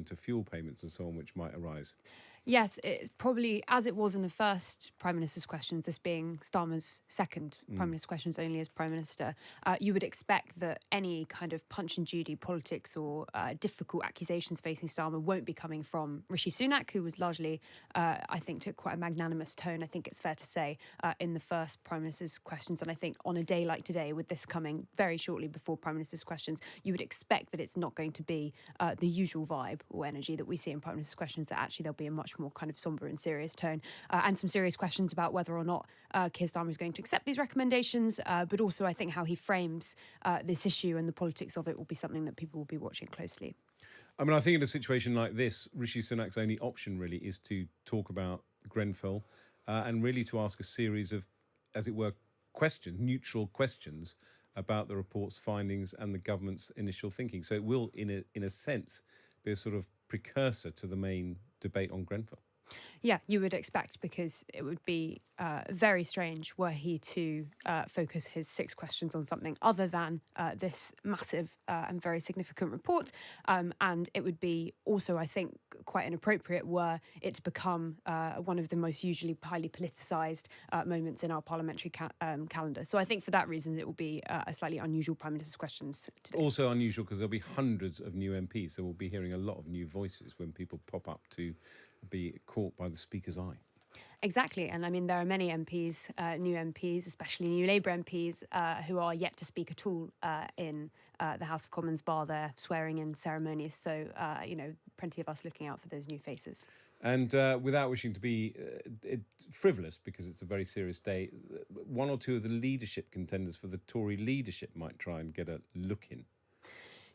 to fuel payments and so on, which might arise? Yes, it's probably, as it was in the first Prime Minister's questions, this being Starmer's second Prime Minister's questions only as Prime Minister, you would expect that any kind of Punch and Judy politics or difficult accusations facing Starmer won't be coming from Rishi Sunak, who was largely, I think, took quite a magnanimous tone, I think it's fair to say, in the first Prime Minister's questions. And I think on a day like today, with this coming very shortly before Prime Minister's questions, you would expect that it's not going to be the usual vibe or energy that we see in Prime Minister's questions, that actually there'll be a much more kind of somber and serious tone, and some serious questions about whether or not Keir Starmer is going to accept these recommendations, but also I think how he frames this issue and the politics of it will be something that people will be watching closely. I mean, I think in a situation like this, Rishi Sunak's only option really is to talk about Grenfell and really to ask a series of, as it were, neutral questions about the report's findings and the government's initial thinking. So it will, in a sense, be a sort of precursor to the main debate on Grenfell. Yeah, you would expect, because it would be very strange were he to focus his 6 questions on something other than this massive and very significant report. And it would be also, I think, quite inappropriate were it to become one of the most usually highly politicised moments in our parliamentary calendar. So I think for that reason, it will be a slightly unusual Prime Minister's questions today. Also unusual because there'll be hundreds of new MPs, so we'll be hearing a lot of new voices when people pop up to be caught by the Speaker's eye. Exactly. And I mean, there are many MPs, new MPs, especially new Labour MPs, who are yet to speak at all in the House of Commons, bar their swearing-in ceremonies. So, plenty of us looking out for those new faces. And without wishing to be frivolous, because it's a very serious day, one or two of the leadership contenders for the Tory leadership might try and get a look in.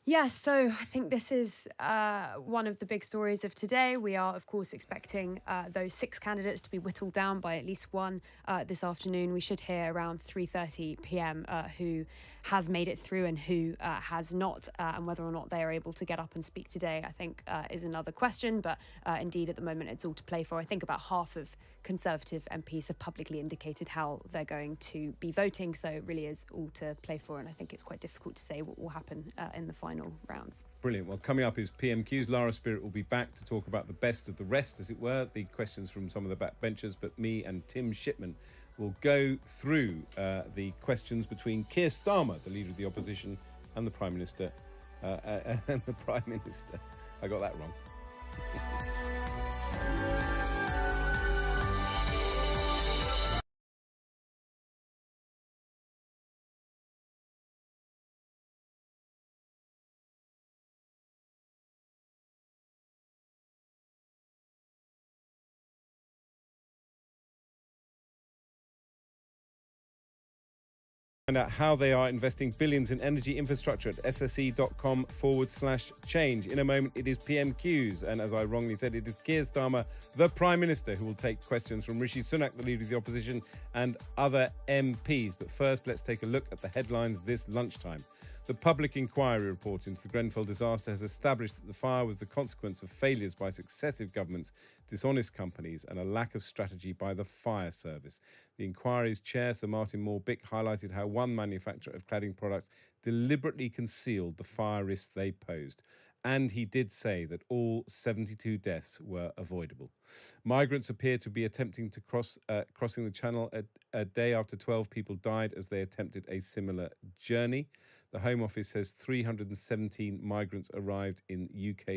Yes, so I think this is one of the big stories of today. We are, of course, expecting those 6 candidates to be whittled down by at least one this afternoon. We should hear around 3:30 p.m. Who has made it through and who has not, and whether or not they are able to get up and speak today, I think, is another question. But indeed, at the moment, it's all to play for. I think about half of Conservative MPs have publicly indicated how they're going to be voting, so it really is all to play for, and I think it's quite difficult to say what will happen in the final rounds. Brilliant. Well, coming up is PMQs. Lara Spirit will be back to talk about the best of the rest, as it were, the questions from some of the backbenchers, but me and Tim Shipman will go through the questions between Keir Starmer, the leader of the opposition, and the Prime Minister. I got that wrong. Find out how they are investing billions in energy infrastructure at sse.com/change. In a moment, it is PMQs. And as I wrongly said, it is Keir Starmer, the Prime Minister, who will take questions from Rishi Sunak, the leader of the opposition, and other MPs. But first, let's take a look at the headlines this lunchtime. The public inquiry report into the Grenfell disaster has established that the fire was the consequence of failures by successive governments, dishonest companies, and a lack of strategy by the fire service. The inquiry's chair, Sir Martin Moore-Bick, highlighted how one manufacturer of cladding products deliberately concealed the fire risks they posed. And he did say that all 72 deaths were avoidable. Migrants appear to be attempting to crossing the channel a day after 12 people died as they attempted a similar journey. The Home Office says 317 migrants arrived in the UK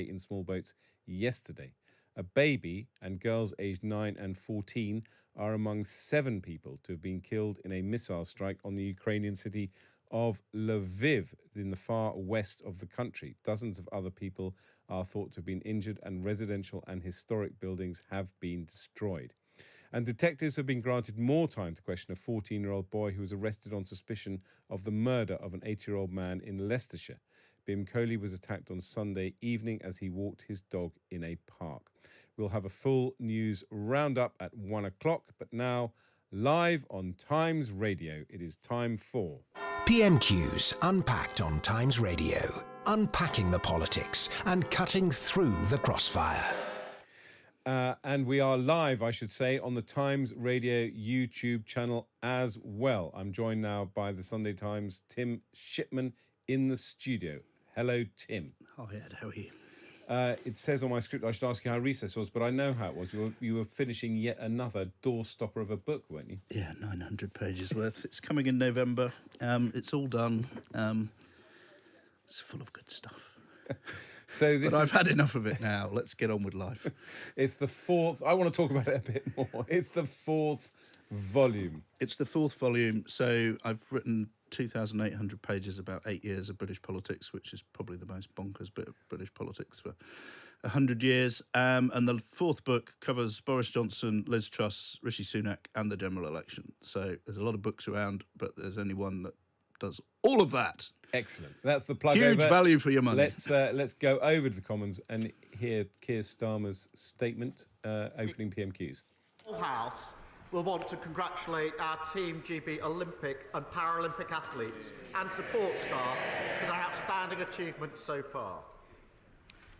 in small boats yesterday. A baby and girls aged 9 and 14 are among 7 people to have been killed in a missile strike on the Ukrainian city of Lviv in the far west of the country. Dozens of other people are thought to have been injured, and residential and historic buildings have been destroyed. And detectives have been granted more time to question a 14-year-old boy who was arrested on suspicion of the murder of an 8-year-old man in Leicestershire. Bim Coley was attacked on Sunday evening as he walked his dog in a park. We'll have a full news roundup at 1 o'clock, but now, live on Times Radio, it is time for PMQs Unpacked on Times Radio, unpacking the politics and cutting through the crossfire. And we are live, I should say, on the Times Radio YouTube channel as well. I'm joined now by the Sunday Times' Tim Shipman in the studio. Hello, Tim. Hi, Ed. How are you? It says on my script I should ask you how recess was, but I know how it was. You were finishing yet another doorstopper of a book, weren't you? Yeah, 900 pages worth. It's coming in November. It's all done. It's full of good stuff. But I've had enough of it now. Let's get on with life. It's the fourth. I want to talk about it a bit more. It's the fourth volume. It's the fourth volume. So I've written 2,800 pages about 8 years of British politics, which is probably the most bonkers bit of British politics for 100 years. And the fourth book covers Boris Johnson, Liz Truss, Rishi Sunak, and the general election. So there's a lot of books around, but there's only one that does all of that. Excellent. That's the plug. Huge over. value for your money. Let's go over to the Commons and hear Keir Starmer's statement opening PMQs. The whole House will want to congratulate our Team GB Olympic and Paralympic athletes and support staff for their outstanding achievements so far.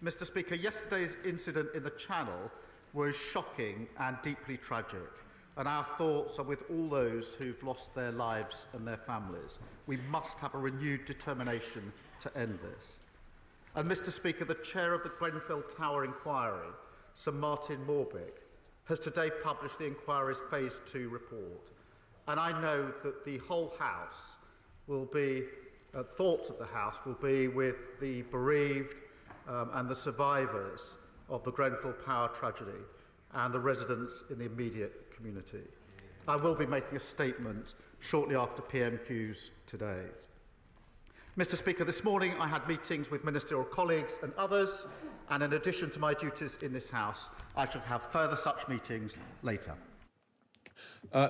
Mr. Speaker, yesterday's incident in the Channel was shocking and deeply tragic, and our thoughts are with all those who've lost their lives and their families. We must have a renewed determination to end this. And Mr. Speaker, the chair of the Grenfell Tower inquiry, Sir Martin Morbick, has today published the inquiry's Phase 2 report. And I know that the whole House will be, thoughts of the House will be with the bereaved and the survivors of the Grenfell Tower tragedy and the residents in the immediate community. I will be making a statement shortly after PMQs today. Mr. Speaker, this morning I had meetings with ministerial colleagues and others, and in addition to my duties in this House, I shall have further such meetings later.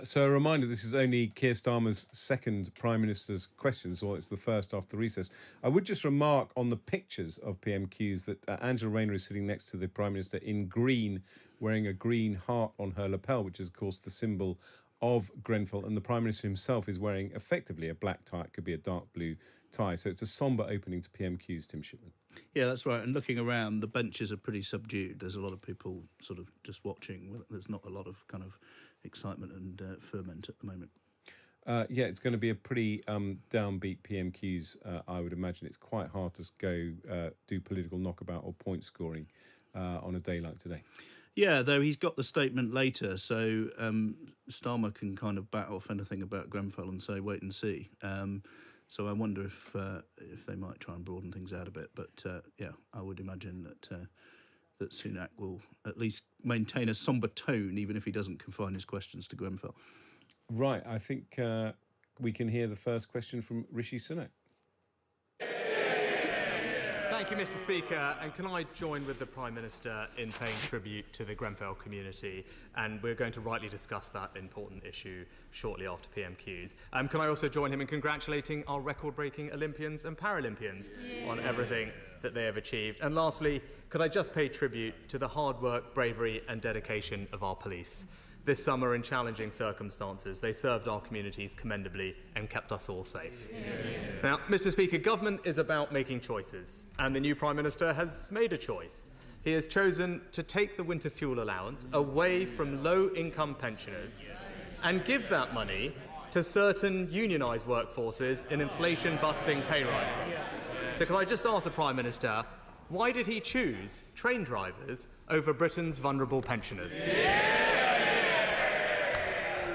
So a reminder, this is only Keir Starmer's second Prime Minister's questions, or it's the first after recess. I would just remark on the pictures of PMQs that Angela Rayner is sitting next to the Prime Minister in green, wearing a green heart on her lapel, which is, of course, the symbol of Grenfell, and the Prime Minister himself is wearing effectively a black tie. It could be a dark blue tie. So it's a sombre opening to PMQs, Tim Shipman. Yeah, that's right. And looking around, the benches are pretty subdued. There's a lot of people sort of just watching. There's not a lot of kind of excitement and ferment at the moment. Yeah, it's going to be a pretty downbeat PMQs, I would imagine. It's quite hard to go do political knockabout or point scoring on a day like today. Yeah, though he's got the statement later, so Starmer can kind of bat off anything about Grenfell and say, wait and see. So I wonder if they might try and broaden things out a bit. But, yeah, I would imagine that Sunak will at least maintain a sombre tone, even if he doesn't confine his questions to Grenfell. Right, I think we can hear the first question from Rishi Sunak. Thank you, Mr. Speaker. And can I join with the Prime Minister in paying tribute to the Grenfell community? And we're going to rightly discuss that important issue shortly after PMQs. Can I also join him in congratulating our record-breaking Olympians and Paralympians on everything that they have achieved? And lastly, could I just pay tribute to the hard work, bravery and dedication of our police? This summer, in challenging circumstances, they served our communities commendably and kept us all safe. Now, Mr. Speaker, government is about making choices, and the new Prime Minister has made a choice. He has chosen to take the winter fuel allowance away from low-income pensioners and give that money to certain unionised workforces in inflation-busting pay rises. So can I just ask the Prime Minister, why did he choose train drivers over Britain's vulnerable pensioners?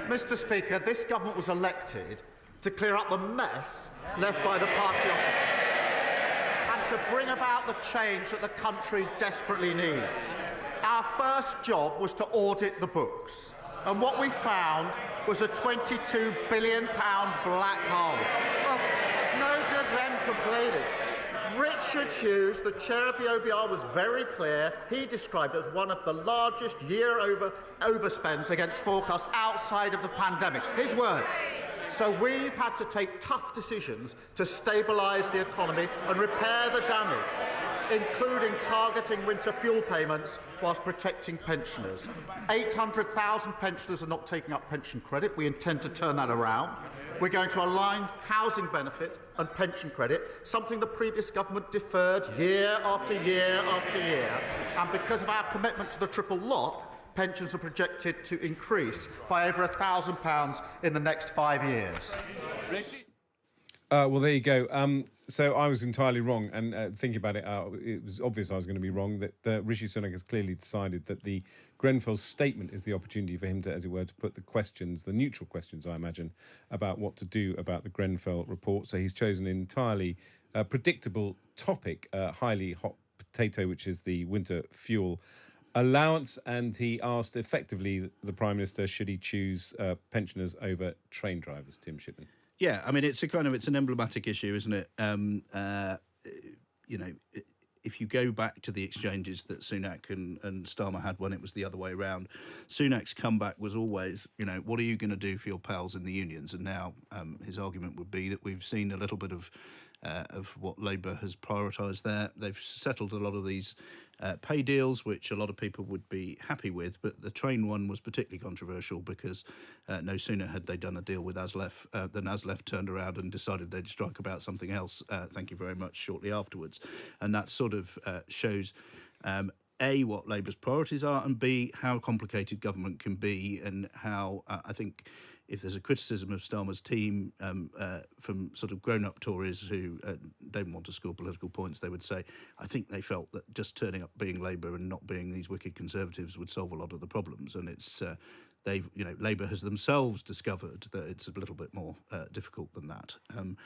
Mr. Speaker, this government was elected to clear up the mess left by the party opposition and to bring about the change that the country desperately needs. Our first job was to audit the books, and what we found was a £22 billion black hole. Well, it's no good them complaining. Richard Hughes, the chair of the OBR, was very clear. He described it as one of the largest overspends against forecast outside of the pandemic. His words. So we've had to take tough decisions to stabilise the economy and repair the damage, including targeting winter fuel payments whilst protecting pensioners. 800,000 pensioners are not taking up pension credit. We intend to turn that around. We're going to align housing benefit and pension credit, something the previous government deferred year after year after year. And because of our commitment to the triple lock, pensions are projected to increase by over £1,000 in the next 5 years. Well, there you go. So I was entirely wrong, and thinking about it, it was obvious I was going to be wrong, that Rishi Sunak has clearly decided that the Grenfell statement is the opportunity for him to, as it were, to put the questions, the neutral questions, I imagine, about what to do about the Grenfell report. So he's chosen an entirely predictable topic, highly hot potato, which is the winter fuel allowance, and he asked effectively the Prime Minister, should he choose pensioners over train drivers, Tim Shipman? Yeah, I mean, it's an emblematic issue, isn't it? If you go back to the exchanges that Sunak and Starmer had when it was the other way around, Sunak's comeback was always, what are you going to do for your pals in the unions? And now his argument would be that we've seen a little bit of what Labour has prioritised there. They've settled a lot of these pay deals, which a lot of people would be happy with, but the train one was particularly controversial because no sooner had they done a deal with ASLEF than ASLEF turned around and decided they'd strike about something else, thank you very much, shortly afterwards. And that sort of shows... A, what Labour's priorities are, and B, how complicated government can be, and how I think if there's a criticism of Starmer's team from sort of grown-up Tories who don't want to score political points, they would say, I think they felt that just turning up being Labour and not being these wicked Conservatives would solve a lot of the problems, and it's Labour has themselves discovered that it's a little bit more difficult than that, and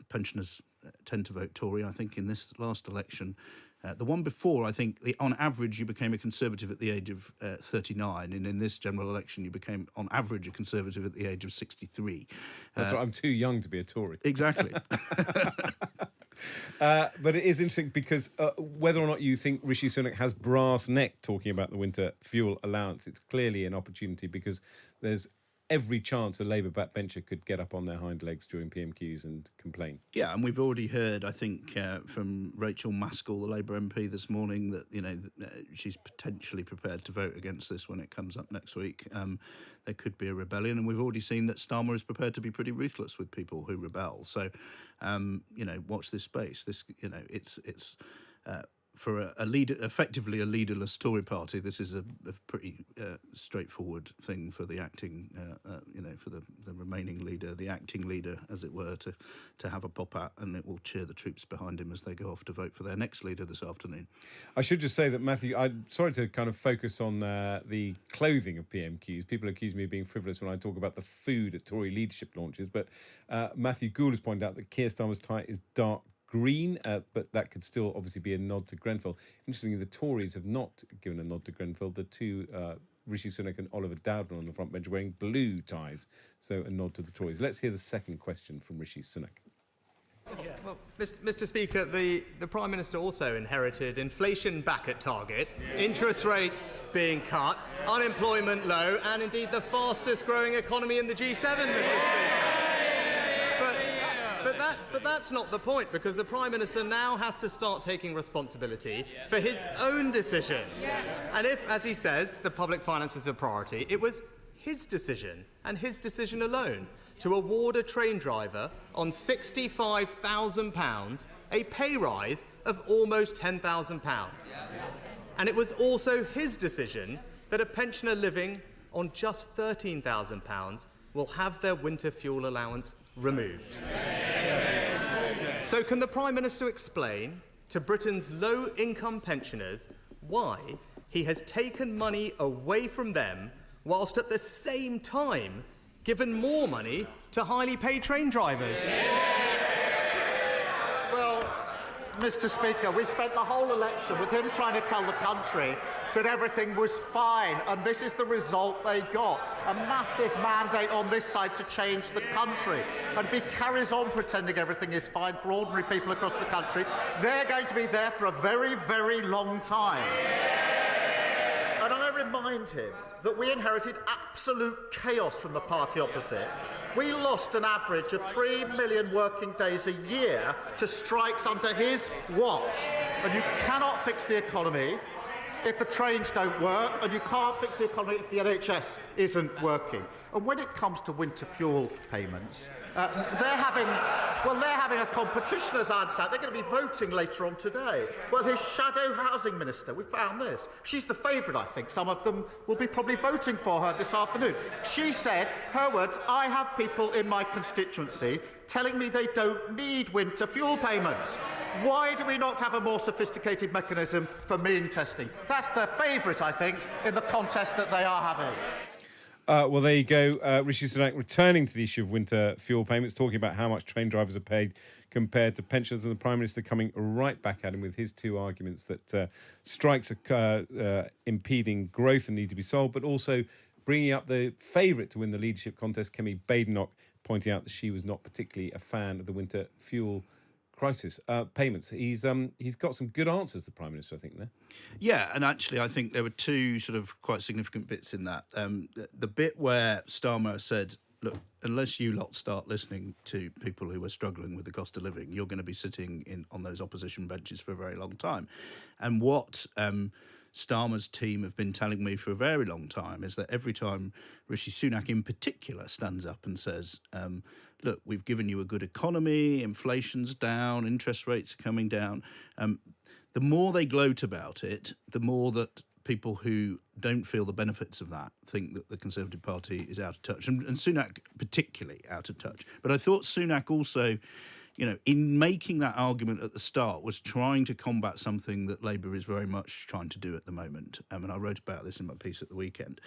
pensioners tend to vote Tory. I think in this last election. The one before, I think, on average, you became a Conservative at the age of 39, and in this general election, you became, on average, a Conservative at the age of 63. That's right, I'm too young to be a Tory. Exactly. But it is interesting because whether or not you think Rishi Sunak has brass neck talking about the winter fuel allowance, it's clearly an opportunity because there's every chance a Labour backbencher could get up on their hind legs during PMQs and complain. Yeah, and we've already heard, I think, from Rachel Maskell, the Labour MP this morning, that she's potentially prepared to vote against this when it comes up next week. There could be a rebellion, and we've already seen that Starmer is prepared to be pretty ruthless with people who rebel. So, watch this space. It's for a leader, effectively a leaderless Tory party, this is a pretty straightforward thing for the acting, for the remaining leader, the acting leader, as it were, to have a pop at, and it will cheer the troops behind him as they go off to vote for their next leader this afternoon. I should just say that, Matthew, I'm sorry to kind of focus on the clothing of PMQs. People accuse me of being frivolous when I talk about the food at Tory leadership launches, but Matthew Gould has pointed out that Keir Starmer's tie is dark green, but that could still obviously be a nod to Grenfell. Interestingly, the Tories have not given a nod to Grenfell. The two, Rishi Sunak and Oliver Dowden on the front bench, are wearing blue ties, so a nod to the Tories. Let's hear the second question from Rishi Sunak. Well, Mr. Speaker, the Prime Minister also inherited inflation back at target, interest rates being cut, unemployment low, and indeed the fastest growing economy in the G7, Mr. Speaker. But that's not the point, because the Prime Minister now has to start taking responsibility for his own decision. And if, as he says, the public finances are a priority, it was his decision, and his decision alone, to award a train driver on £65,000 a pay rise of almost £10,000. And it was also his decision that a pensioner living on just £13,000 will have their winter fuel allowance removed. So can the Prime Minister explain to Britain's low-income pensioners why he has taken money away from them whilst at the same time given more money to highly paid train drivers? Well, Mr. Speaker, we spent the whole election with him trying to tell the country that everything was fine, and this is the result they got. A massive mandate on this side to change the country. And if he carries on pretending everything is fine for ordinary people across the country, they're going to be there for a very, very long time. And I remind him that we inherited absolute chaos from the party opposite. We lost an average of 3 million working days a year to strikes under his watch. And you cannot fix the economy if the trains don't work, and you can't fix the economy if the NHS isn't working. And when it comes to winter fuel payments, they're having a competition, as I understand. They're going to be voting later on today. Well, his shadow housing minister, we found this. She's the favourite, I think. Some of them will be probably voting for her this afternoon. She said, her words, "I have people in my constituency telling me they don't need winter fuel payments. Why do we not have a more sophisticated mechanism for mean testing?" That's their favourite, I think, in the contest that they are having. Well, there you go. Rishi Sunak returning to the issue of winter fuel payments, talking about how much train drivers are paid compared to pensioners, and the Prime Minister coming right back at him with his two arguments that strikes are impeding growth and need to be solved, but also bringing up the favourite to win the leadership contest, Kemi Badenoch, pointing out that she was not particularly a fan of the winter fuel crisis payments. He's got some good answers, the Prime Minister, I think, there. Yeah, and actually I think there were two sort of quite significant bits in that. The bit where Starmer said, look, unless you lot start listening to people who are struggling with the cost of living, you're going to be sitting on those opposition benches for a very long time. And what Starmer's team have been telling me for a very long time is that every time Rishi Sunak in particular stands up and says, look, we've given you a good economy, inflation's down, interest rates are coming down, the more they gloat about it, the more that people who don't feel the benefits of that think that the Conservative Party is out of touch, and Sunak particularly out of touch. But I thought Sunak also, in making that argument at the start, was trying to combat something that Labour is very much trying to do at the moment. And I wrote about this in my piece at the weekend.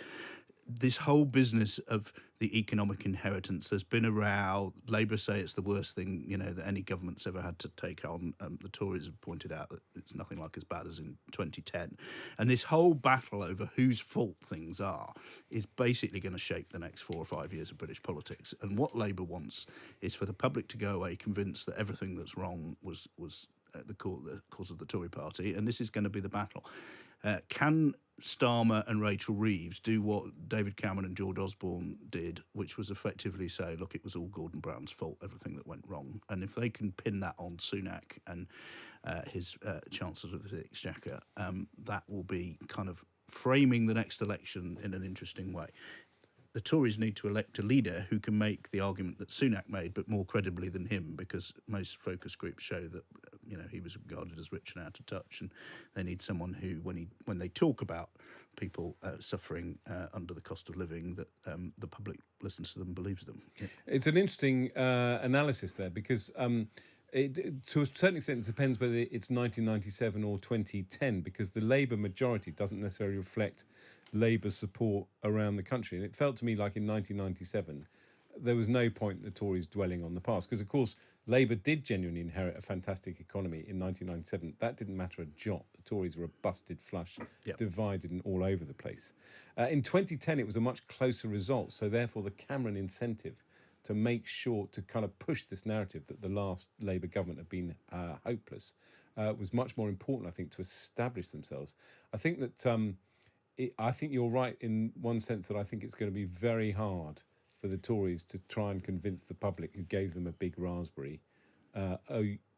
This whole business of the economic inheritance, there's been a row. Labour say it's the worst thing, that any government's ever had to take on. The Tories have pointed out that it's nothing like as bad as in 2010. And this whole battle over whose fault things are is basically going to shape the next 4 or 5 years of British politics. And what Labour wants is for the public to go away convinced that everything that's wrong was the cause of the Tory party. And this is going to be the battle. Can Starmer and Rachel Reeves do what David Cameron and George Osborne did, which was effectively say, look, it was all Gordon Brown's fault, everything that went wrong? And if they can pin that on Sunak and his Chancellor of the Exchequer, that will be kind of framing the next election in an interesting way. The Tories need to elect a leader who can make the argument that Sunak made, but more credibly than him, because most focus groups show that he was regarded as rich and out of touch, and they need someone who, when they talk about people suffering under the cost of living, that the public listens to them, believes them. Yeah. It's an interesting analysis there, because to a certain extent, it depends whether it's 1997 or 2010, because the Labour majority doesn't necessarily reflect Labour's support around the country. And it felt to me like in 1997, there was no point in the Tories dwelling on the past, because, of course, Labour did genuinely inherit a fantastic economy in 1997. That didn't matter a jot. The Tories were a busted flush, divided and all over the place. In 2010, it was a much closer result. So, therefore, the Cameron incentive to make sure to kind of push this narrative that the last Labour government had been hopeless was much more important, I think, to establish themselves. I think that I think you're right in one sense that I think it's going to be very hard for the Tories to try and convince the public who gave them a big raspberry,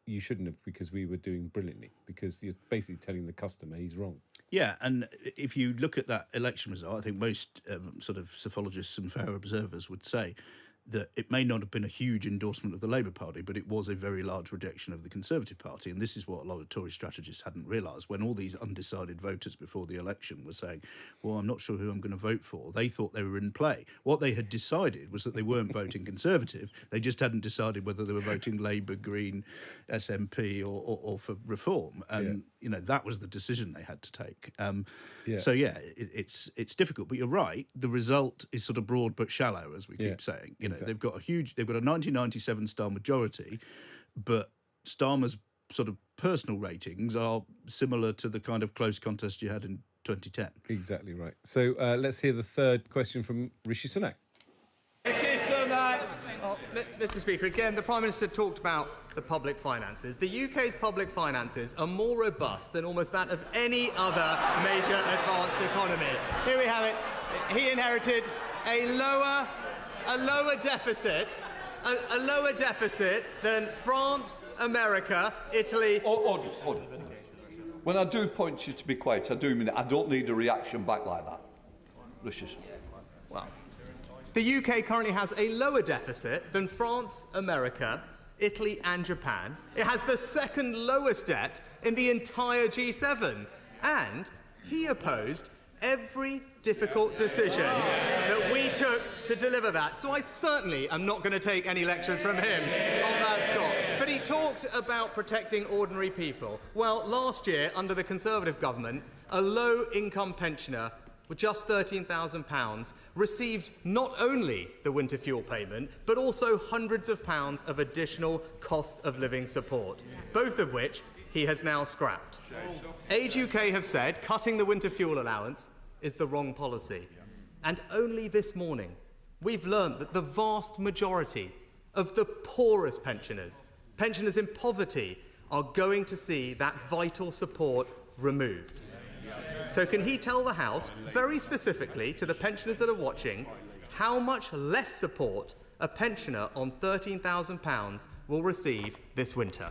you shouldn't have, because we were doing brilliantly, because you're basically telling the customer he's wrong. Yeah, and if you look at that election result, I think most sort of psephologists and fair observers would say that it may not have been a huge endorsement of the Labour Party, but it was a very large rejection of the Conservative Party. And this is what a lot of Tory strategists hadn't realised. When all these undecided voters before the election were saying, well, I'm not sure who I'm going to vote for, they thought they were in play. What they had decided was that they weren't voting Conservative. They just hadn't decided whether they were voting Labour, Green, SNP or for Reform. And, that was the decision they had to take. So, it's difficult. But you're right. The result is sort of broad but shallow, as we keep saying. Exactly. They've got a 1997 star majority, but Starmer's sort of personal ratings are similar to the kind of close contest you had in 2010. Exactly right. So let's hear the third question from Rishi Sunak. Rishi Sunak. Mr. Speaker, again, the Prime Minister talked about the public finances. The UK's public finances are more robust than almost that of any other major advanced economy. Here we have it. He inherited a lower deficit than France, America, Italy. Order. When I do point you to be quiet, I do mean it. I don't need a reaction back like that. Rishi Sunak. Well, the UK currently has a lower deficit than France, America, Italy and Japan. It has the second lowest debt in the entire G7. And he opposed every difficult decision that we took to deliver that. So I certainly am not going to take any lectures from him on that score. But he talked about protecting ordinary people. Well, last year, under the Conservative government, a low-income pensioner with just £13,000 received not only the winter fuel payment, but also hundreds of pounds of additional cost of living support, both of which he has now scrapped. Age UK have said cutting the winter fuel allowance is the wrong policy. And only this morning, we've learned that the vast majority of the poorest pensioners in poverty, are going to see that vital support removed. So can he tell the House, very specifically to the pensioners that are watching, how much less support a pensioner on £13,000 will receive this winter?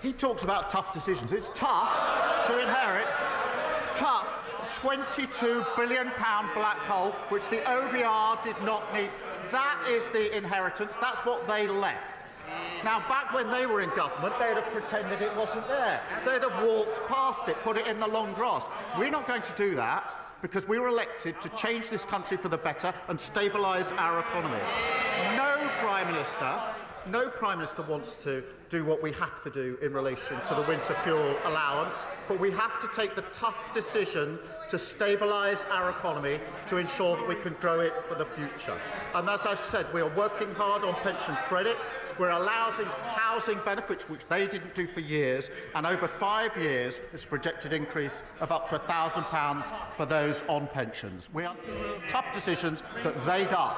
He talks about tough decisions. It's tough to inherit tough £22 billion black hole, which the OBR did not need. That is the inheritance. That's what they left. Now, back when they were in government, they'd have pretended it wasn't there. They'd have walked past it, put it in the long grass. We're not going to do that because we were elected to change this country for the better and stabilise our economy. No Prime Minister wants to do what we have to do in relation to the winter fuel allowance, but we have to take the tough decision to stabilise our economy to ensure that we can grow it for the future. And as I've said, we are working hard on pension credit. We're allowing housing benefits, which they didn't do for years, and over 5 years, it's a projected increase of up to £1,000 for those on pensions. We are tough decisions that they done.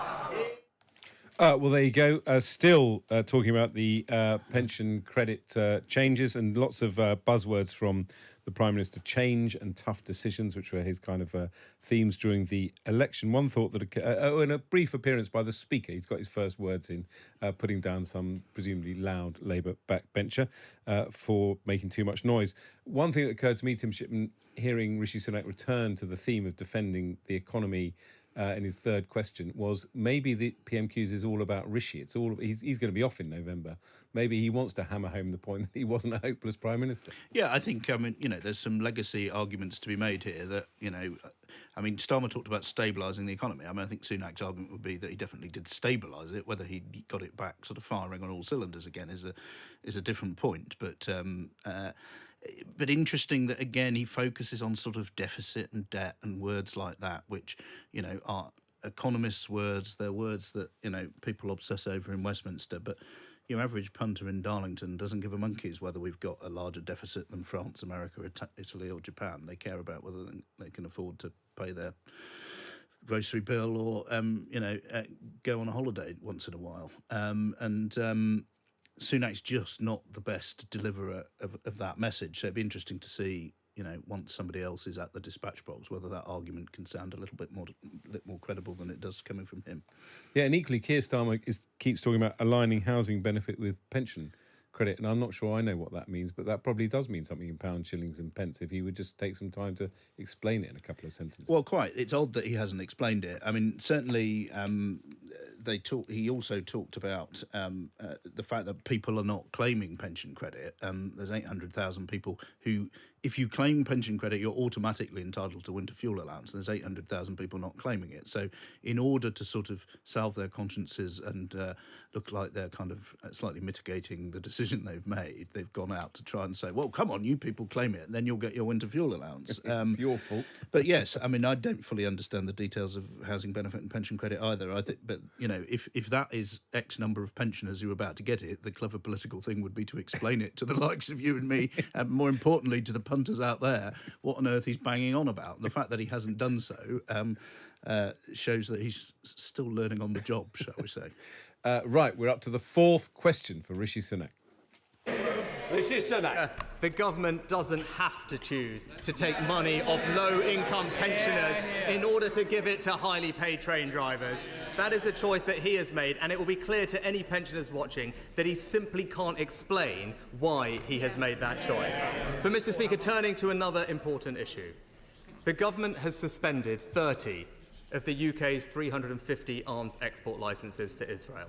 Well, there you go. Still talking about the pension credit changes and lots of buzzwords from the Prime Minister: change and tough decisions, which were his kind of themes during the election. One thought that in a brief appearance by the Speaker, he's got his first words in, putting down some presumably loud Labour backbencher for making too much noise. One thing that occurred to me, Tim Shipman, hearing Rishi Sunak return to the theme of defending the economy in his third question, was maybe the PMQs is all about Rishi. It's all he's going to be off in November. Maybe he wants to hammer home the point that he wasn't a hopeless Prime Minister. Yeah, I think, there's some legacy arguments to be made here that, Starmer talked about stabilising the economy. I think Sunak's argument would be that he definitely did stabilise it. Whether he got it back sort of firing on all cylinders again is a different point. But interesting that, again, he focuses on sort of deficit and debt and words like that, which, are economists' words. They're words that, people obsess over in Westminster. But your average punter in Darlington doesn't give a monkey's whether we've got a larger deficit than France, America, Italy or Japan. They care about whether they can afford to pay their grocery bill or, go on a holiday once in a while. Sunak's just not the best deliverer of that message. So it'd be interesting to see, once somebody else is at the dispatch box, whether that argument can sound a little bit more credible than it does coming from him. Yeah, and equally, Keir Starmer keeps talking about aligning housing benefit with pension credit, and I'm not sure I know what that means, but that probably does mean something in pounds, shillings and pence if he would just take some time to explain it in a couple of sentences. Well, quite. It's odd that he hasn't explained it. Certainly he also talked about the fact that people are not claiming pension credit. There's 800,000 people who, if you claim pension credit, you're automatically entitled to winter fuel allowance. There's 800,000 people not claiming it. So in order to sort of salve their consciences and look like they're kind of slightly mitigating the decision they've made, they've gone out to try and say, well, come on, you people claim it, and then you'll get your winter fuel allowance. It's your fault. But yes, I don't fully understand the details of housing benefit and pension credit either. I think, but if that is X number of pensioners who are about to get it, the clever political thing would be to explain it to the likes of you and me, and more importantly to the punters out there, what on earth he's banging on about. And the fact that he hasn't done so shows that he's still learning on the job, shall we say. Right, we're up to the fourth question for Rishi Sunak. Rishi Sunak. The government doesn't have to choose to take money off low-income pensioners in order to give it to highly paid train drivers. That is a choice that he has made, and it will be clear to any pensioners watching that he simply can't explain why he has made that choice. But, Mr. Speaker, turning to another important issue. The government has suspended 30 of the UK's 350 arms export licences to Israel.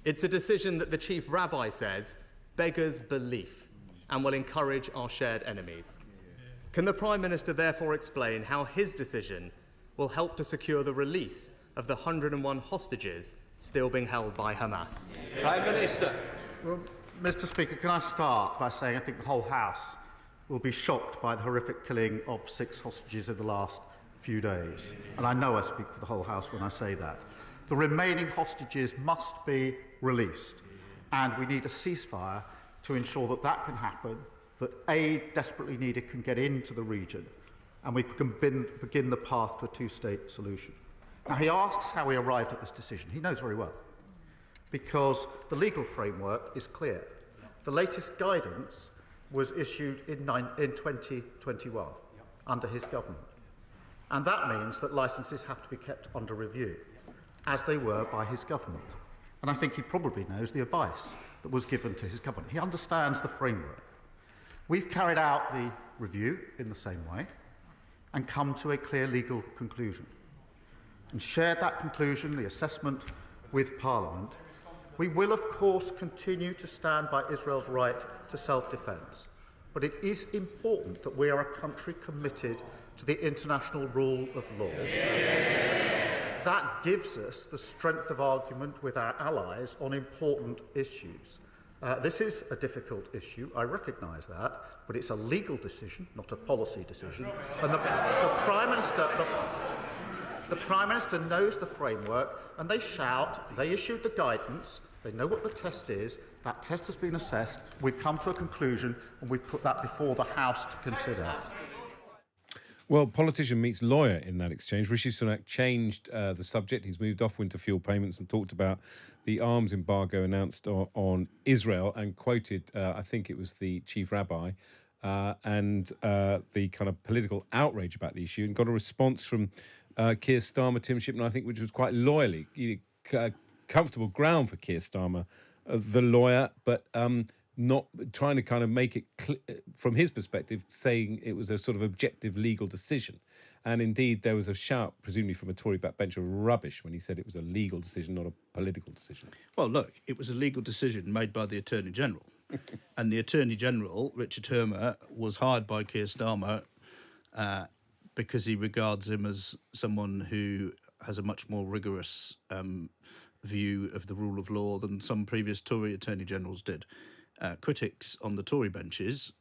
It's a decision that the Chief Rabbi says beggars belief and will encourage our shared enemies. Can the Prime Minister therefore explain how his decision will help to secure the release of the 101 hostages still being held by Hamas? Prime Minister. Well, Mr. Speaker, can I start by saying I think the whole House will be shocked by the horrific killing of 6 hostages in the last few days. And I know I speak for the whole House when I say that. The remaining hostages must be released, and we need a ceasefire to ensure that that can happen, that aid desperately needed can get into the region, and we can begin the path to a two-state solution. Now, he asks how we arrived at this decision. He knows very well, because the legal framework is clear. The latest guidance was issued in 2021 under his government. And that means that licences have to be kept under review, as they were by his government. And I think he probably knows the advice that was given to his government. He understands the framework. We've carried out the review in the same way and come to a clear legal conclusion, and shared that conclusion, the assessment, with Parliament. We will, of course, continue to stand by Israel's right to self-defence, but it is important that we are a country committed to the international rule of law. That gives us the strength of argument with our allies on important issues. This is a difficult issue, I recognise that, but it's a legal decision, not a policy decision. And the Prime Minister knows the framework, and they issued the guidance, they know what the test is, that test has been assessed, we've come to a conclusion, and we've put that before the House to consider. Well, politician meets lawyer in that exchange. Rishi Sunak changed the subject. He's moved off winter fuel payments and talked about the arms embargo announced on Israel and quoted, I think it was the chief rabbi, and the kind of political outrage about the issue, and got a response from Keir Starmer, Tim Shipman, I think, which was quite loyally, comfortable ground for Keir Starmer, the lawyer, but not trying to kind of make it from his perspective, saying it was a sort of objective legal decision. And indeed, there was a shout, presumably from a Tory backbencher, of rubbish when he said it was a legal decision, not a political decision. Well, look, it was a legal decision made by the Attorney General. And the Attorney General, Richard Hermer, was hired by Keir Starmer because he regards him as someone who has a much more rigorous view of the rule of law than some previous Tory Attorney Generals did. Critics on the Tory benches,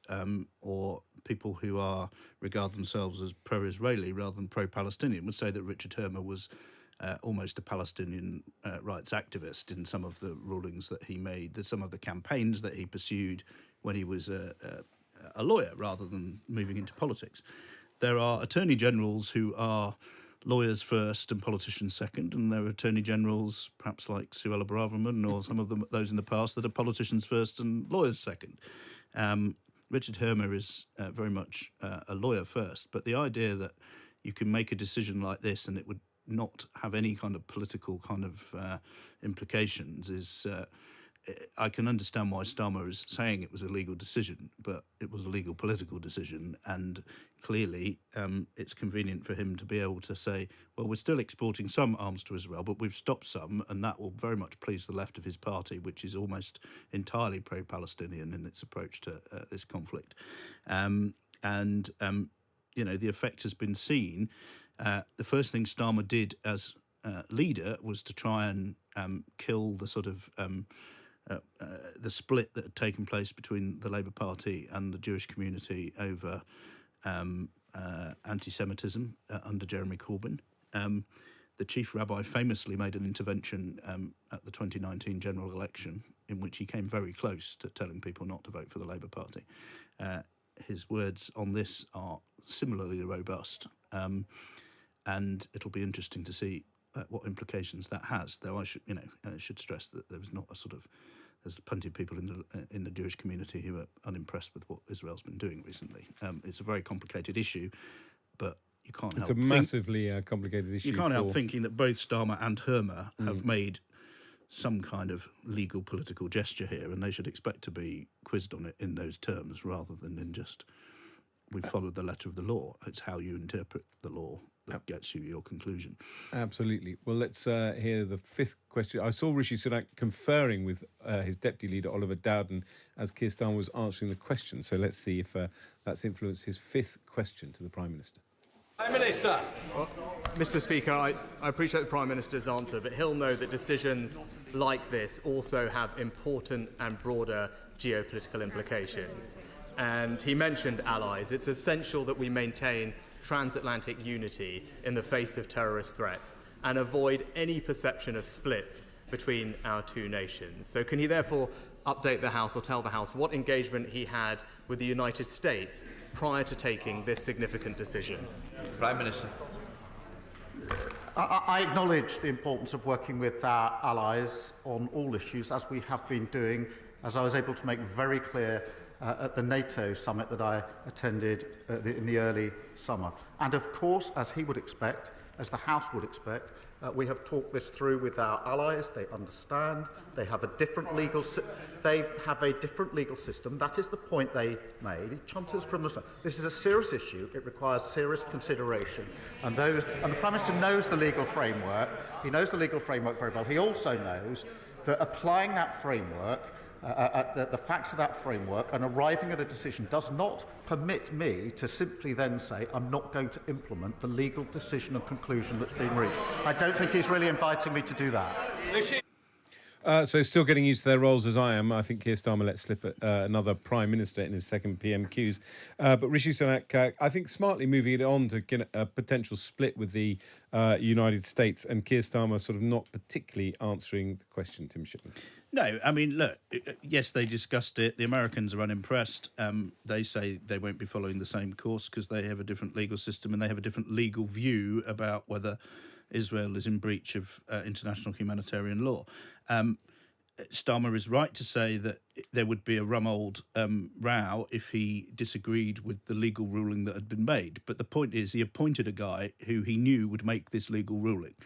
or people who regard themselves as pro-Israeli rather than pro-Palestinian, would say that Richard Hermer was almost a Palestinian rights activist in some of the rulings that he made, some of the campaigns that he pursued when he was a lawyer rather than moving into politics. There are Attorney Generals who are lawyers first and politicians second, and there are Attorney Generals, perhaps like Suella Braverman or some of those in the past, that are politicians first and lawyers second. Richard Hermer is very much a lawyer first, but the idea that you can make a decision like this and it would not have any kind of political kind of implications is... I can understand why Starmer is saying it was a legal decision, but it was a legal political decision, and clearly it's convenient for him to be able to say, well, we're still exporting some arms to Israel, but we've stopped some, and that will very much please the left of his party, which is almost entirely pro-Palestinian in its approach to this conflict. The effect has been seen. The first thing Starmer did as leader was to try and kill the sort of... the split that had taken place between the Labour Party and the Jewish community over anti-Semitism under Jeremy Corbyn. The chief rabbi famously made an intervention at the 2019 general election in which he came very close to telling people not to vote for the Labour Party. His words on this are similarly robust, and it'll be interesting to see what implications that has. Though I should stress that there was not a sort of... There's plenty of people in the Jewish community who are unimpressed with what Israel's been doing recently. It's a very complicated issue, but you can't It's help a massively complicated issue. You can't help thinking that both Starmer and Hermer have made some kind of legal political gesture here, and they should expect to be quizzed on it in those terms rather than in just, we followed the letter of the law. It's how you interpret the law that gets you your conclusion. Absolutely. Well, let's hear the fifth question. I saw Rishi Sunak conferring with his deputy leader, Oliver Dowden, as Keir Starmer was answering the question. So let's see if that's influenced his fifth question to the Prime Minister. Prime Minister. Well, Mr. Speaker, I appreciate the Prime Minister's answer, but he'll know that decisions like this also have important and broader geopolitical implications. And he mentioned allies. It's essential that we maintain transatlantic unity in the face of terrorist threats and avoid any perception of splits between our two nations. So can he therefore update the House or tell the House what engagement he had with the United States prior to taking this significant decision? Prime Minister. I acknowledge the importance of working with our allies on all issues, as we have been doing, as I was able to make very clear at the NATO summit that I attended in the early summer. And of course, as he would expect, as the House would expect, we have talked this through with our allies. They understand. They have a different legal system. That is the point they made. It chunters from the start. This is a serious issue. It requires serious consideration. And the Prime Minister knows the legal framework. He knows the legal framework very well. He also knows that applying that framework, the facts of that framework, and arriving at a decision does not permit me to simply then say I'm not going to implement the legal decision and conclusion that's been reached. I don't think he's really inviting me to do that. So still getting used to their roles as I am. I think Keir Starmer let slip another Prime Minister in his second PMQs. But Rishi Sunak, I think, smartly moving it on to get a potential split with the United States, and Keir Starmer sort of not particularly answering the question, Tim Shipman. No, I mean, look, yes, they discussed it. The Americans are unimpressed. They say they won't be following the same course because they have a different legal system and they have a different legal view about whether Israel is in breach of international humanitarian law. Starmer is right to say that there would be a rum-old row if he disagreed with the legal ruling that had been made. But the point is, he appointed a guy who he knew would make this legal ruling.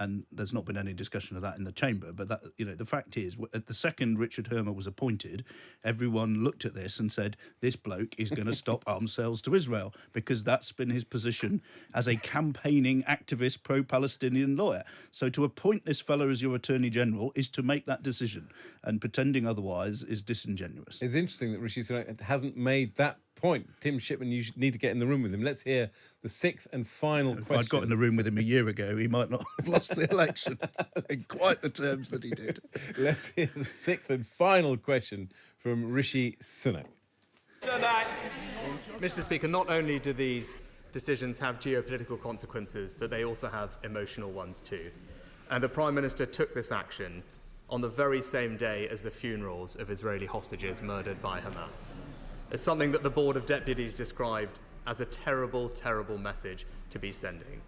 And there's not been any discussion of that in the chamber. But that, the fact is, at the second Richard Hermer was appointed, everyone looked at this and said, this bloke is going to stop arms sales to Israel, because that's been his position as a campaigning activist pro-Palestinian lawyer. So to appoint this fellow as your Attorney General is to make that decision, and pretending otherwise is disingenuous. It's interesting that Rishi Sunak hasn't made that point. Tim Shipman, you should need to get in the room with him. Let's hear the sixth and final question. If I'd got in the room with him a year ago, he might not have lost the election in quite the terms that he did. Let's hear the sixth and final question from Rishi Sunak. Mr. Speaker, not only do these decisions have geopolitical consequences, but they also have emotional ones too. And the Prime Minister took this action on the very same day as the funerals of Israeli hostages murdered by Hamas. It's something that the Board of Deputies described as a terrible, terrible message to be sending.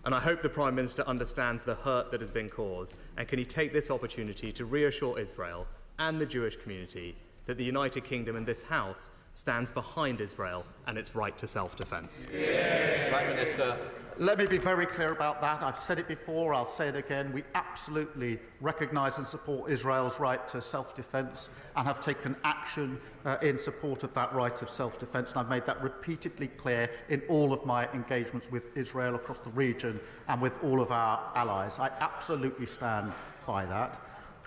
And I hope the Prime Minister understands the hurt that has been caused, and can he take this opportunity to reassure Israel and the Jewish community that the United Kingdom and this House stands behind Israel and its right to self-defence. Prime Minister. Let me be very clear about that. I've said it before, I'll say it again. We absolutely recognise and support Israel's right to self-defence and have taken action in support of that right of self-defence. And I've made that repeatedly clear in all of my engagements with Israel across the region and with all of our allies. I absolutely stand by that.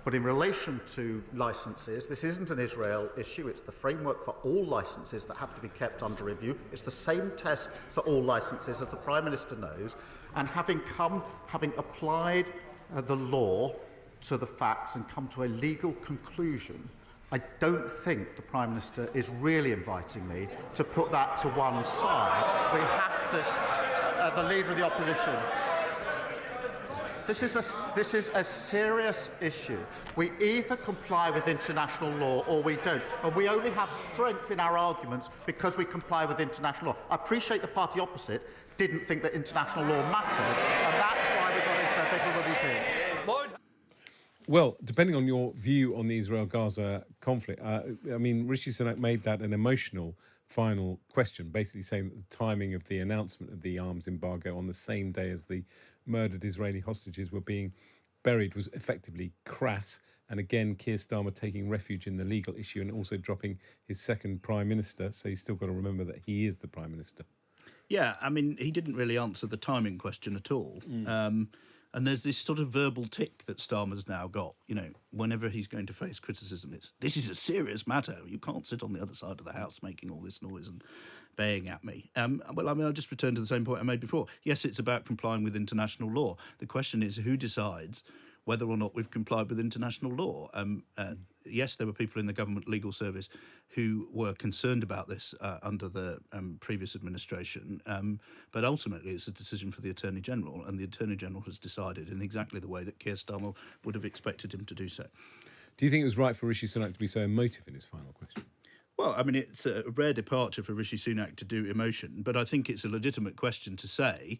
But in relation to licences, this isn't an Israel issue. It's the framework for all licences that have to be kept under review. It's the same test for all licences, as the Prime Minister knows. And having applied the law to the facts and come to a legal conclusion, I don't think the Prime Minister is really inviting me to put that to one side. We have to, the Leader of the Opposition. This is a serious issue. We either comply with international law or we don't. And we only have strength in our arguments because we comply with international law. I appreciate the party opposite didn't think that international law mattered, and that's why we got into the pickle that we did. Well, depending on your view on the Israel-Gaza conflict, I mean, Rishi Sunak made that an emotional final question, basically saying that the timing of the announcement of the arms embargo on the same day as the murdered Israeli hostages were being buried was effectively crass. And again, Keir Starmer taking refuge in the legal issue and also dropping his second Prime Minister. So you've still got to remember that he is the Prime Minister. Yeah, I mean, he didn't really answer the timing question at all. And there's this sort of verbal tick that Starmer's now got. You know, whenever he's going to face criticism, this is a serious matter. You can't sit on the other side of the house making all this noise and baying at me. Well, I mean, I'll just return to the same point I made before. Yes, it's about complying with international law. The question is who decides whether or not we've complied with international law. Yes, there were people in the government legal service who were concerned about this under the previous administration, but ultimately it's a decision for the Attorney General, and the Attorney General has decided in exactly the way that Keir Starmer would have expected him to do so. Do you think it was right for Rishi Sunak to be so emotive in his final question? Well, I mean, it's a rare departure for Rishi Sunak to do emotion, but I think it's a legitimate question to say,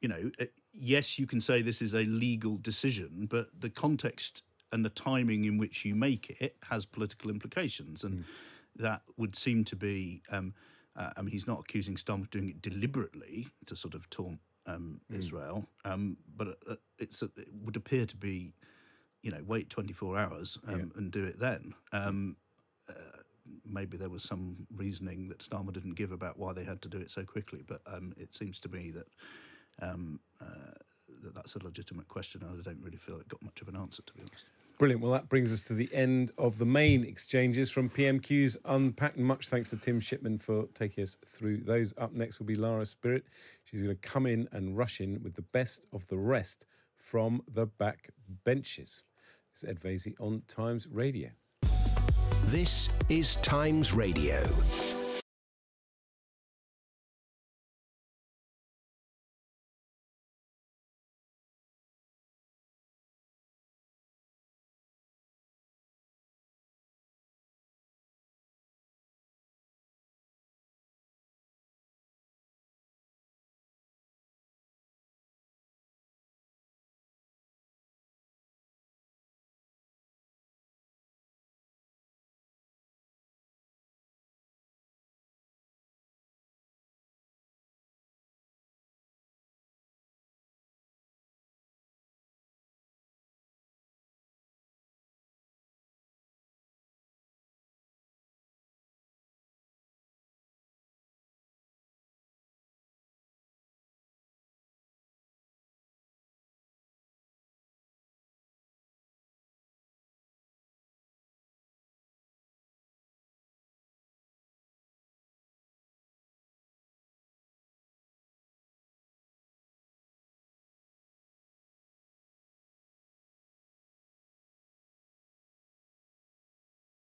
you know, yes, you can say this is a legal decision, but the context and the timing in which you make it has political implications. And that would seem to be, I mean, he's not accusing Starmer of doing it deliberately to sort of taunt Israel, but it would appear to be, you know, wait 24 hours and do it then. Maybe there was some reasoning that Starmer didn't give about why they had to do it so quickly, but it seems to me that that's a legitimate question, and I don't really feel it got much of an answer, to be honest. Brilliant. Well, that brings us to the end of the main exchanges from PMQs Unpacked. Much thanks to Tim Shipman for taking us through those. Up next will be Lara Spirit. She's going to come in and rush in with the best of the rest from the back benches. This is Ed Vaizey on Times Radio. This is Times Radio.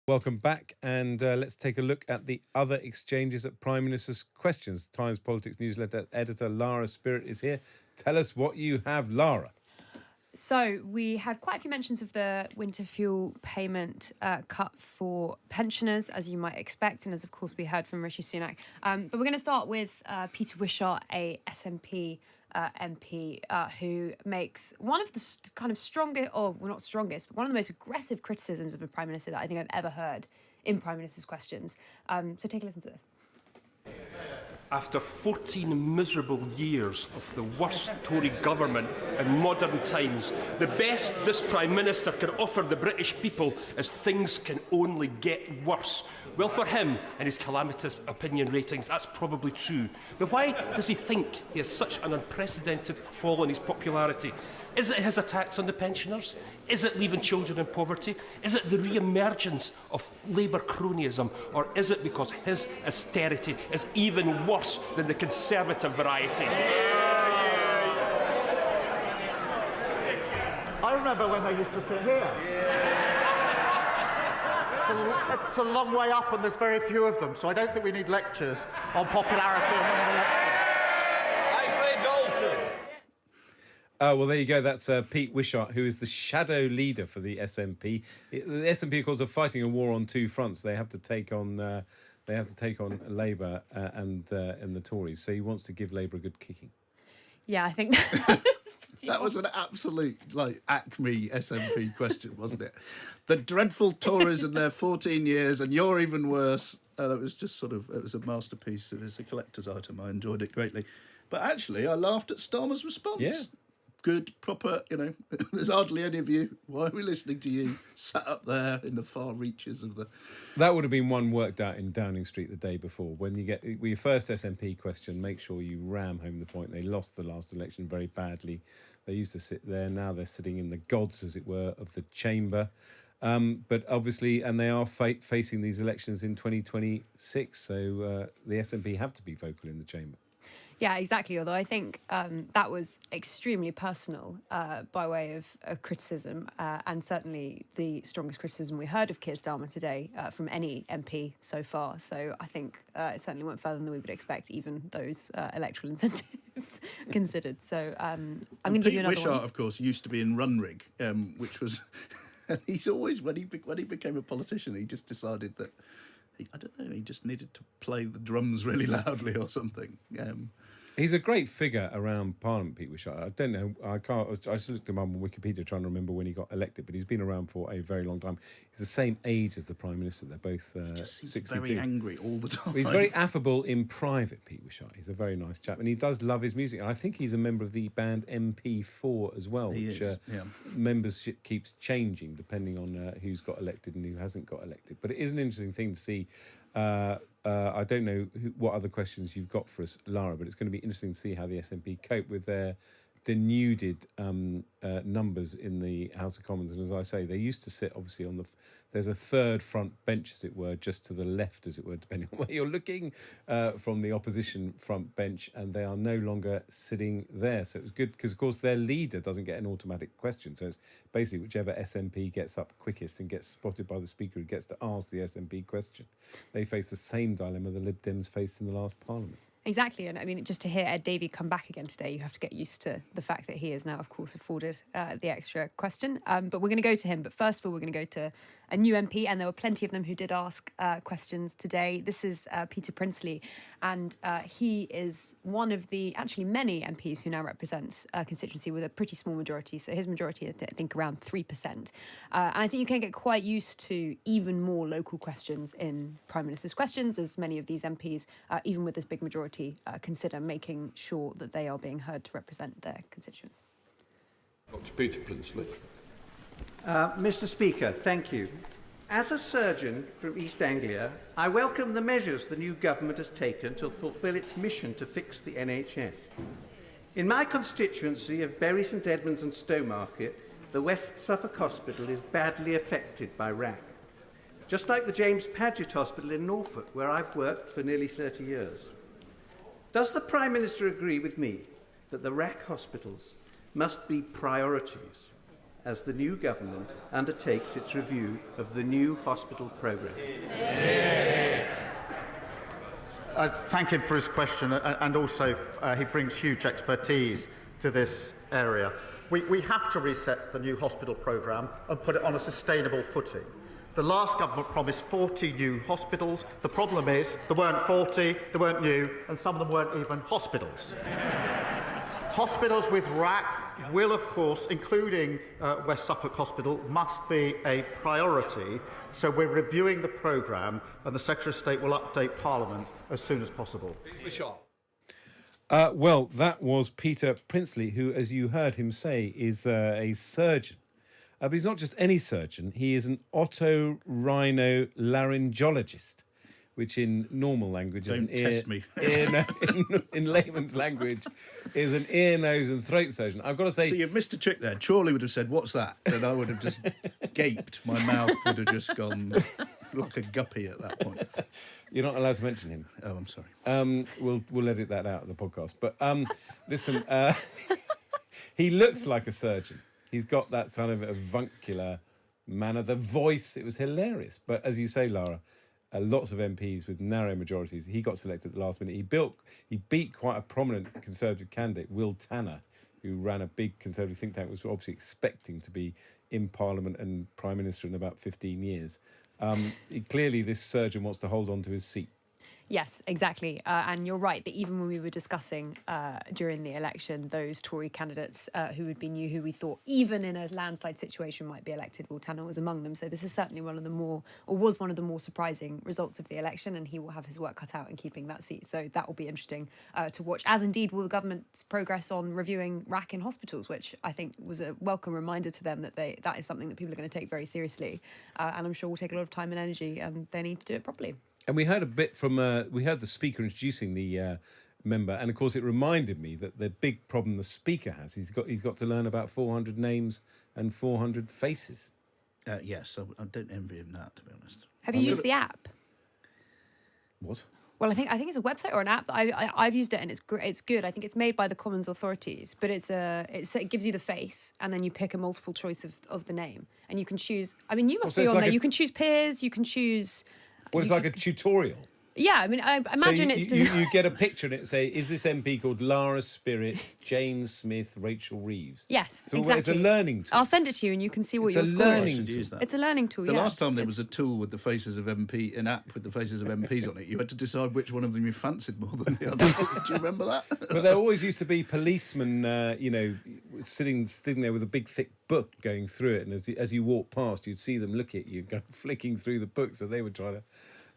Welcome back, and let's take a look at the other exchanges at Prime Minister's Questions. Times Politics newsletter editor Lara Spirit is here. Tell us what you have, Lara. So we had quite a few mentions of the winter fuel payment cut for pensioners, as you might expect, and as of course we heard from Rishi Sunak. But we're going to start with Peter Wishart, a SNP MP, who makes one of the kind of strongest, or well, not strongest, but one of the most aggressive criticisms of a Prime Minister that I think I've ever heard in Prime Minister's Questions. So take a listen to this. After 14 miserable years of the worst Tory government in modern times, the best this Prime Minister can offer the British people is things can only get worse. Well, for him and his calamitous opinion ratings, that's probably true. But why does he think he has such an unprecedented fall in his popularity? Is it his attacks on the pensioners? Is it leaving children in poverty? Is it the re-emergence of Labour cronyism? Or is it because his austerity is even worse than the Conservative variety? I remember when they used to sit here. It's a long way up and there's very few of them, so I don't think we need lectures on popularity and election. Well, there you go. That's Pete Wishart, who is the shadow leader for the SNP. The SNP, of course, are fighting a war on two fronts. They have to take on Labour and the Tories. So he wants to give Labour a good kicking. Yeah, I think that's That was an absolute, Acme SNP question, wasn't it? The dreadful Tories and their 14 years, and you're even worse. It was just it was a masterpiece. It was a collector's item. I enjoyed it greatly. But actually, I laughed at Starmer's response. Yeah. Good, proper, there's hardly any of you. Why are we listening to you? Sat up there in the far reaches of the... That would have been one worked out in Downing Street the day before. When you get your first SNP question, make sure you ram home the point. They lost the last election very badly. They used to sit there. Now they're sitting in the gods, as it were, of the chamber. But obviously, and they are facing these elections in 2026. So the SNP have to be vocal in the chamber. Yeah, exactly. Although I think that was extremely personal by way of criticism, and certainly the strongest criticism we heard of Keir Starmer today from any MP so far. So I think it certainly went further than we would expect, even those electoral incentives considered. So I'm going to give you another Wishart, one. of course, used to be in Runrig, which was... he's always, when he became a politician, he just decided that, he just needed to play the drums really loudly or something. He's a great figure around Parliament, Pete Wishart. I don't know, I just looked him up on Wikipedia trying to remember when he got elected, but he's been around for a very long time. He's the same age as the Prime Minister. They're both he just seems 62. very angry all the time. He's very affable in private, Pete Wishart. He's a very nice chap, and he does love his music. And I think he's a member of the band MP4 as well, which membership keeps changing depending on who's got elected and who hasn't got elected. But it is an interesting thing to see. I don't know what other questions you've got for us, Lara, but it's going to be interesting to see how the SNP cope with their denuded numbers in the House of Commons. And as I say, they used to sit obviously on there's a third front bench, as it were, just to the left, as it were, depending on where you're looking, from the opposition front bench, and they are no longer sitting there. So it was good because, of course, their leader doesn't get an automatic question. So it's basically whichever SNP gets up quickest and gets spotted by the Speaker who gets to ask the SNP question. They face the same dilemma the Lib Dems faced in the last Parliament. Exactly, and I mean, just to hear Ed Davey come back again today, you have to get used to the fact that he is now, of course, afforded the extra question. But we're going to go to him. But first of all, we're going to go to a new MP, and there were plenty of them who did ask questions today. This is Peter Princely, and he is one of the actually many MPs who now represents a constituency with a pretty small majority. So his majority is, I think, around 3%. And I think you can get quite used to even more local questions in Prime Minister's questions, as many of these MPs, even with this big majority, consider making sure that they are being heard to represent their constituents. Dr. Peter Princely. Mr. Speaker, thank you. As a surgeon from East Anglia, I welcome the measures the new government has taken to fulfil its mission to fix the NHS. In my constituency of Bury St Edmunds and Stowmarket, the West Suffolk Hospital is badly affected by RAC. Just like the James Paget Hospital in Norfolk, where I've worked for nearly 30 years. Does the Prime Minister agree with me that the RAC hospitals must be priorities as the new government undertakes its review of the new hospital programme? I thank him for his question, and also he brings huge expertise to this area. We have to reset the new hospital programme and put it on a sustainable footing. The last government promised 40 new hospitals. The problem is there weren't 40, they weren't new, and some of them weren't even hospitals. Hospitals with RAC will, of course, including West Suffolk Hospital, must be a priority. So we're reviewing the programme, and the Secretary of State will update Parliament as soon as possible. Well, that was Peter Princely, who, as you heard him say, is a surgeon. But he's not just any surgeon. He is an otorhinolaryngologist, which in normal language is an ear... in layman's language is an ear, nose and throat surgeon. I've got to say... So you've missed a trick there. Chorley would have said, "What's that?" And I would have just gaped. My mouth would have just gone like a guppy at that point. You're not allowed to mention him. Oh, I'm sorry. We'll edit that out of the podcast. But listen, he looks like a surgeon. He's got that kind of avuncular manner. The voice, it was hilarious. But as you say, Lara, lots of MPs with narrow majorities. He got selected at the last minute. He beat quite a prominent Conservative candidate, Will Tanner, who ran a big Conservative think tank, was obviously expecting to be in Parliament and Prime Minister in about 15 years. Clearly, this surgeon wants to hold on to his seat. Yes, exactly. And you're right that even when we were discussing during the election, those Tory candidates who would be new, who we thought even in a landslide situation might be elected, Will Tanner was among them. So this is certainly was one of the more surprising results of the election, and he will have his work cut out in keeping that seat. So that will be interesting to watch, as indeed will the government's progress on reviewing RAC in hospitals, which I think was a welcome reminder to them that that is something that people are going to take very seriously. And I'm sure will take a lot of time and energy, and they need to do it properly. And we heard a bit from, we heard the Speaker introducing the member, and of course it reminded me that the big problem the Speaker has, he's got to learn about 400 names and 400 faces. Yes, I don't envy him that, to be honest. Have you used the app? What? Well, I think it's a website or an app. I've used it and it's good. I think it's made by the Commons authorities, but it gives you the face and then you pick a multiple choice of the name and you can choose. I mean, you must be on there. You can choose peers. You can choose. Well, it's like a tutorial. Yeah, I mean, I imagine so it's... you get a picture and it say, is this MP called Lara Spirit, Jane Smith, Rachel Reeves? Yes, so exactly. It's a learning tool. I'll send it to you and you can see what your score is. It's a learning tool, The last time there was a tool with the faces of MP, an app with the faces of MPs on it, you had to decide which one of them you fancied more than the other. Do you remember that? But there always used to be policemen, sitting there with a big, thick book going through it. And as you walk past, you'd see them look at you, go flicking through the book. So they would try to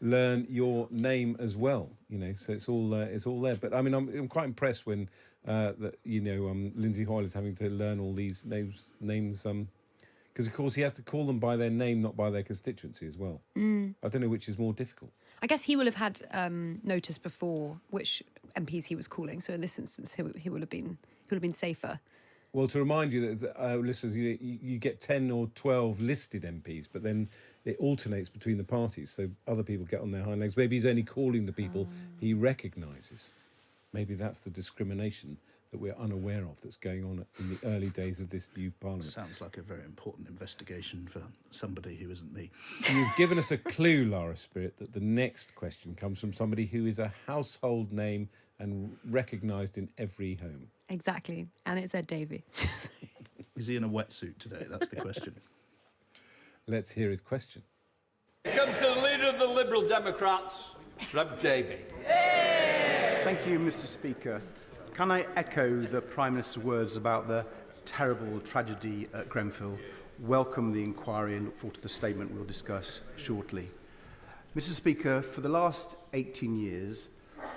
learn your name as well, so it's all there. But I mean, I'm quite impressed when Lindsay Hoyle is having to learn all these names because of course he has to call them by their name, not by their constituency as well. I don't know which is more difficult. I guess he will have had notice before which MPs he was calling, so in this instance he will have been safer. Well, to remind you that, listeners, you get 10 or 12 listed MPs, but then it alternates between the parties, so other people get on their hind legs. Maybe he's only calling the people he recognises. Maybe that's the discrimination that we're unaware of that's going on in the early days of this new parliament. Sounds like a very important investigation for somebody who isn't me. You've given us a clue, Lara Spirit, that the next question comes from somebody who is a household name and recognised in every home. Exactly, and it's Ed Davey. Is he in a wetsuit today? That's the question. Let's hear his question. Comes the leader of the Liberal Democrats, Trev Davey. Thank you, Mr. Speaker. Can I echo the Prime Minister's words about the terrible tragedy at Grenfell, welcome the inquiry and look forward to the statement we'll discuss shortly. Mr. Speaker, for the last 18 years,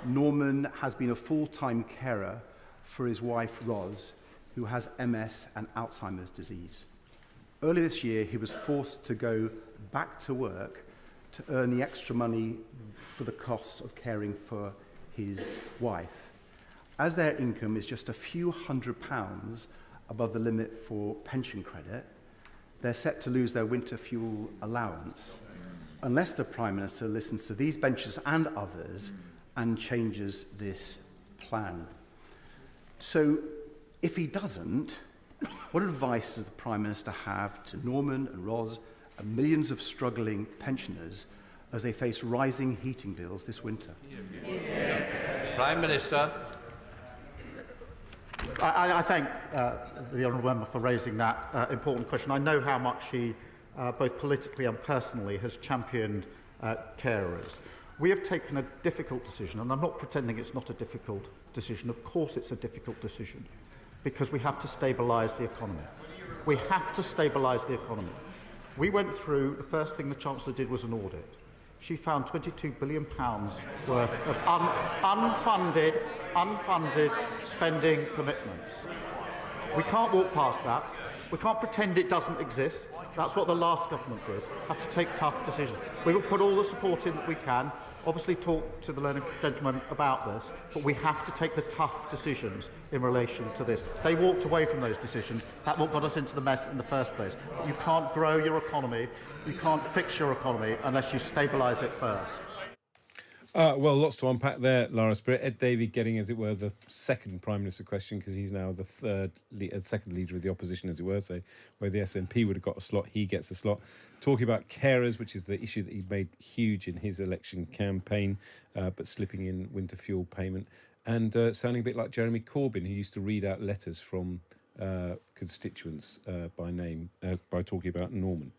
Norman has been a full-time carer for his wife, Ros, who has MS and Alzheimer's disease. Earlier this year, he was forced to go back to work to earn the extra money for the cost of caring for his wife. As their income is just a few £100s above the limit for pension credit, they're set to lose their winter fuel allowance unless the Prime Minister listens to these benches and others and changes this plan. So, if he doesn't, what advice does the Prime Minister have to Norman and Ros and millions of struggling pensioners as they face rising heating bills this winter? Prime Minister. I thank the honourable member for raising that important question. I know how much he, both politically and personally, has championed carers. We have taken a difficult decision, and I'm not pretending it's not a difficult decision. Of course it's a difficult decision, because we have to stabilise the economy. We have to stabilise the economy. We went through, the first thing the Chancellor did was an audit. She found £22 billion worth of unfunded spending commitments. We can't walk past that. We can't pretend it doesn't exist. That's what the last government did. Have to take tough decisions. We will put all the support in that we can. Obviously talk to the learned gentleman about this, but we have to take the tough decisions in relation to this. They walked away from those decisions. That what got us into the mess in the first place. You can't grow your economy, you can't fix your economy unless you stabilise it first. Well, lots to unpack there, Lara Spirit. Ed Davey getting, as it were, the second Prime Minister question, because he's now the second leader of the opposition, as it were. So where the SNP would have got a slot, he gets the slot. Talking about carers, which is the issue that he made huge in his election campaign, but slipping in winter fuel payment. And sounding a bit like Jeremy Corbyn, who used to read out letters from constituents by name, by talking about Norman.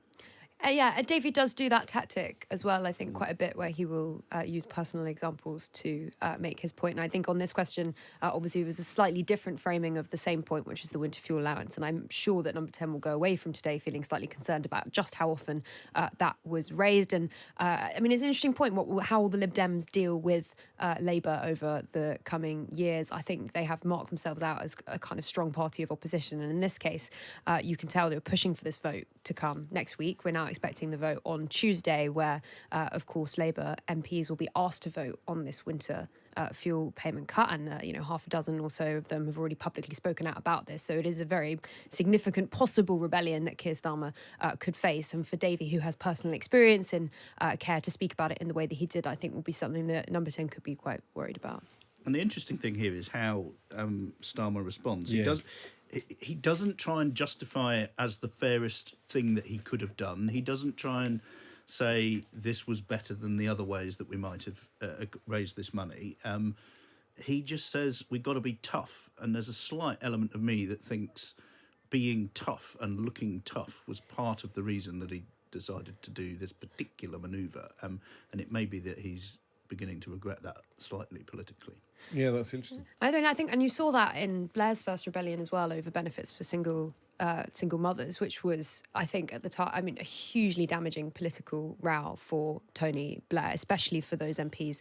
Davey does do that tactic as well, I think, quite a bit, where he will use personal examples to make his point. And I think on this question, obviously, it was a slightly different framing of the same point, which is the winter fuel allowance. And I'm sure that Number 10 will go away from today feeling slightly concerned about just how often that was raised. And I mean, it's an interesting point, how will the Lib Dems deal with Labour over the coming years? I think they have marked themselves out as a kind of strong party of opposition. And in this case, you can tell they were pushing for this vote to come next week. We're now expecting the vote on Tuesday, where, of course, Labour MPs will be asked to vote on this winter fuel payment cut, and half a dozen or so of them have already publicly spoken out about this. So it is a very significant possible rebellion that Keir Starmer could face. And for Davey, who has personal experience and care to speak about it in the way that he did, I think will be something that Number 10 could be quite worried about. And the interesting thing here is how Starmer responds. Yeah. He doesn't try and justify it as the fairest thing that he could have done. He doesn't try and say this was better than the other ways that we might have raised this money. He just says we've got to be tough. And there's a slight element of me that thinks being tough and looking tough was part of the reason that he decided to do this particular manoeuvre. And it may be that he's beginning to regret that slightly politically. Yeah, that's interesting. I think, and you saw that in Blair's first rebellion as well over benefits for single mothers, which was, I think, at the time, a hugely damaging political row for Tony Blair, especially for those MPs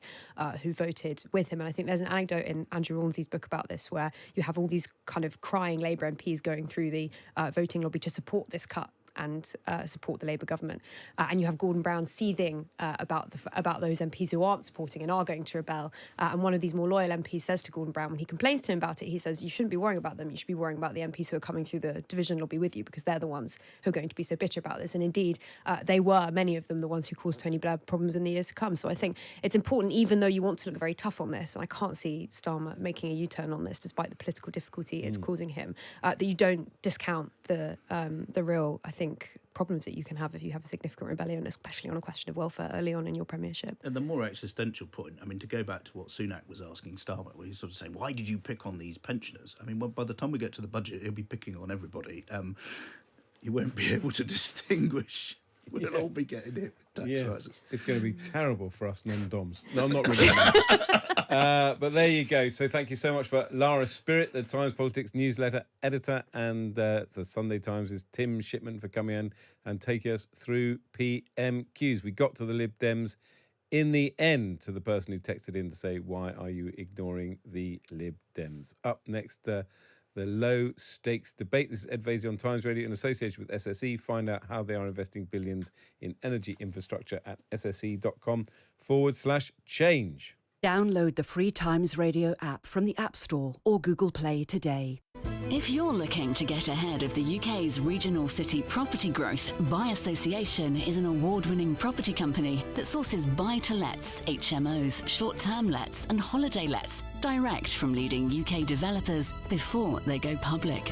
who voted with him. And I think there's an anecdote in Andrew Ormsey's book about this, where you have all these kind of crying Labour MPs going through the voting lobby to support this cut and support the Labour government. And you have Gordon Brown seething about those MPs who aren't supporting and are going to rebel. And one of these more loyal MPs says to Gordon Brown, when he complains to him about it, he says, you shouldn't be worrying about them. You should be worrying about the MPs who are coming through the division lobby with you, because they're the ones who are going to be so bitter about this. And indeed, they were, many of them, the ones who caused Tony Blair problems in the years to come. So I think it's important, even though you want to look very tough on this, and I can't see Starmer making a U-turn on this, despite the political difficulty it's causing him, that you don't discount the real, I think, problems that you can have if you have a significant rebellion, especially on a question of welfare early on in your premiership. And the more existential point, to go back to what Sunak was asking Starmer, where he's sort of saying, why did you pick on these pensioners? By the time we get to the budget, he'll be picking on everybody. You won't be able to distinguish. We'll all be getting hit with tax rises. It's going to be terrible for us non-doms. No, I'm not really. But there you go. So thank you so much for Lara Spirit, the Times Politics newsletter editor, and the Sunday Times' Tim Shipman for coming in and taking us through PMQs. We got to the Lib Dems in the end, to the person who texted in to say, why are you ignoring the Lib Dems? Up next, the low-stakes debate. This is Ed Vaizey on Times Radio in association with SSE. Find out how they are investing billions in energy infrastructure at sse.com/change. Download the free Times Radio app from the App Store or Google Play today. If you're looking to get ahead of the UK's regional city property growth, By Association is an award-winning property company that sources buy-to-lets, HMOs, short-term lets and holiday lets direct from leading UK developers before they go public.